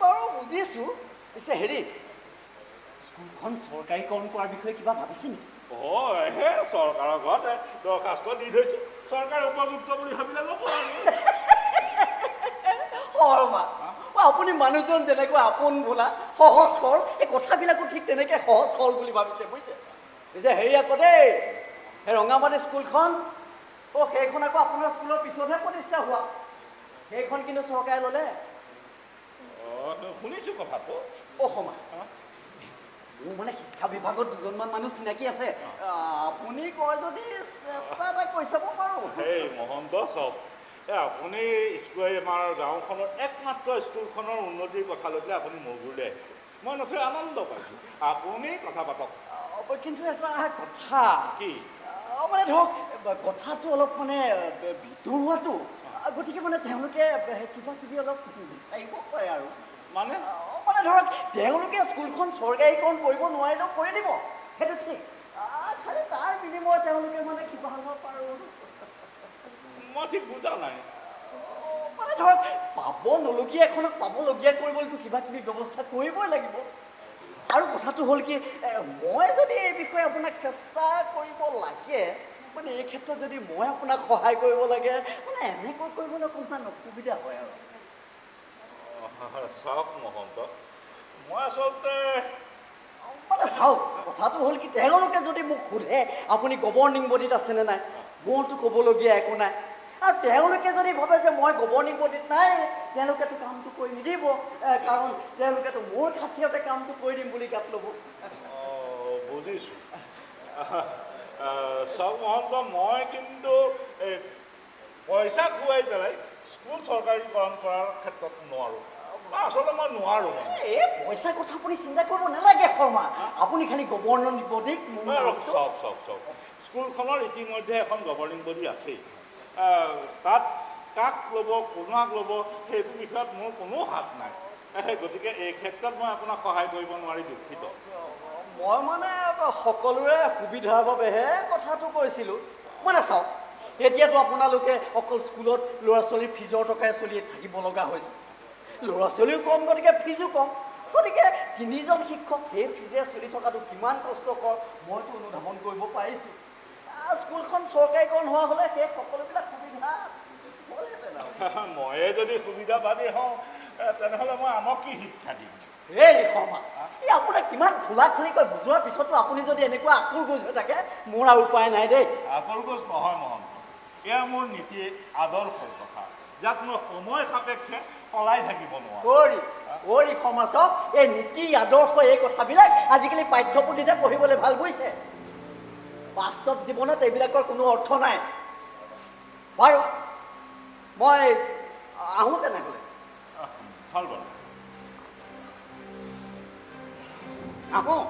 বাৰু বুজিছোঁ পিছে হেৰি স্কুলখন চৰকাৰীকৰণ কৰাৰ বিষয়ে কিবা ভাবিছে নেকি চৰকাৰৰ ঘৰত দৰখাস্ত দি থৈছোঁ চৰকাৰে উপযুক্ত বুলি ভাবিলে ল'ব আৰু আপুনি মানুহজন যেনেকৈ আপোন বোলা সহজ সৰল এই কথাবিলাকো ঠিক তেনেকৈ সহজ সৰল বুলি ভাবিছে বুজিছে পিছে হেৰি আকৌ দেই সেই ৰঙামাটি স্কুলখন সেইখন আকৌ আপোনাৰ স্কুলৰ পিছতহে প্ৰতিষ্ঠা হোৱা সেইখন কিন্তু চৰকাৰে ল'লে শুনিছোঁ কথাটো সময় মোৰ মানে শিক্ষা বিভাগত দুজনমান মানুহ চিনাকি আছে আপুনি কয় যদি চেষ্টা এটা কৰি চাব পাৰোঁ সেই মহন্ত চাওক আপুনি আমাৰ গাঁওখনৰ একমাত্ৰ স্কুলখনৰ উন্নতিৰ কথা লৈ পেলাই আপুনি মোৰ ঘৰলৈ আহিছে মই নথৈ আনন্দ পাইছোঁ আপুনি কথা পাতক কিন্তু এটা কথা কি মানে ধৰক কথাটো অলপ মানে ভিতৰুৱাটো গতিকে মানে তেওঁলোকে কিবা কিবি অলপ বিচাৰিব পাৰে আৰু মানে ধৰক তেওঁলোকে স্কুলখন চৰকাৰীকৰণ কৰিব নোৱাৰিলেও কৰি দিব সেইটো ঠিক খালি তাৰ বিনিময়ত তেওঁলোকে মানে কিবা হ'ব পাৰোঁ মই ঠিক বুজা নাই মানে ধৰক পাবলগীয়া এখনক পাবলগীয়া কৰিবলৈতো কিবা কিবি ব্যৱস্থা কৰিবই লাগিব আৰু কথাটো হ'ল কি মই যদি এই বিষয়ে আপোনাক চেষ্টা কৰিব লাগে মানে এই ক্ষেত্ৰত যদি মই আপোনাক সহায় কৰিব লাগে মানে এনেকৈ কৰিবলৈ অকণমান অসুবিধা হয় আৰু চাওক মহন্ত মই আচলতে মানে চাওক কথাটো হ'ল কি তেওঁলোকে যদি মোক সোধে আপুনি গভৰ্ণিং বডীত আছেনে নাই মোৰতো ক'বলগীয়া একো নাই আৰু তেওঁলোকে যদি ভাবে যে মই গভৰ্ণিং বডীত নাই তেওঁলোকেতো কামটো কৰি নিদিব কাৰণ তেওঁলোকেতো মোৰ খাতিৰতে কামটো কৰি দিম বুলি গাত ল'ব বুজিছোঁ চাওক মহন্ত মই কিন্তু পইচা খুৱাই পেলাই স্কুল চৰকাৰীকৰণ কৰাৰ ক্ষেত্ৰত নোৱাৰোঁ আচলতে মই নোৱাৰোঁ এই পইচা কথা আপুনি চিন্তা কৰিব নালাগে শৰ্মা আপুনি খালি গভৰ্ণিং বডীক চাওক স্কুলখনৰ ইতিমধ্যে এখন গভৰ্ণিং বডী আছেই তাত কাক ল'ব কোনাক ল'ব সেইটো বিষয়ত মোৰ কোনো হাত নাই গতিকে এই ক্ষেত্ৰত মই আপোনাক সহায় কৰিব নোৱাৰি দুখিত মই মানে সকলোৰে সুবিধাৰ বাবেহে কথাটো কৈছিলোঁ মানে চাওক এতিয়াতো আপোনালোকে অকল স্কুলত ল'ৰা ছোৱালীৰ ফিজৰ টকাৰে চলি থাকিব লগা হৈছে ল'ৰা ছোৱালীও কম গতিকে ফিজো কম গতিকে 3জন শিক্ষক সেই ফিজে চলি থকাটো কিমান কষ্টকৰ মইতো অনুধাৱন কৰিব পাৰিছোঁ স্কুলখন চৰকাৰীকৰণ হোৱা হ'লে সেই সকলোবিলাক সুবিধা ময়ে যদি সুবিধাবাদী হওঁ তেনেহ'লে মই আমাক কি শিক্ষা দিম এই শৰ্মা এই আপোনাক কিমান খোলা খুলিকৈ বুজোৱাৰ পিছতো আপুনি যদি এনেকুৱা আকুৰ গোজ হৈ থাকে মোৰ আৰু উপায় নাই দেই আকুৰ গোজ নহয় মহন্ত এয়া মোৰ নীতি আদৰ্শৰ কথা যাক মই সময় সাপেক্ষে সলাই থাকিব নোৱাৰোঁ শৰ্মা চাওক এই নীতি আদৰ্শ এই কথাবিলাক আজিকালি পাঠ্যপুথিতে পঢ়িবলৈ ভাল বুজিছে বাস্তৱ জীৱনত এইবিলাকৰ কোনো অৰ্থ নাই বাৰু মই আহোঁ তেনেহ'লে ভাল বাৰু আহোঁ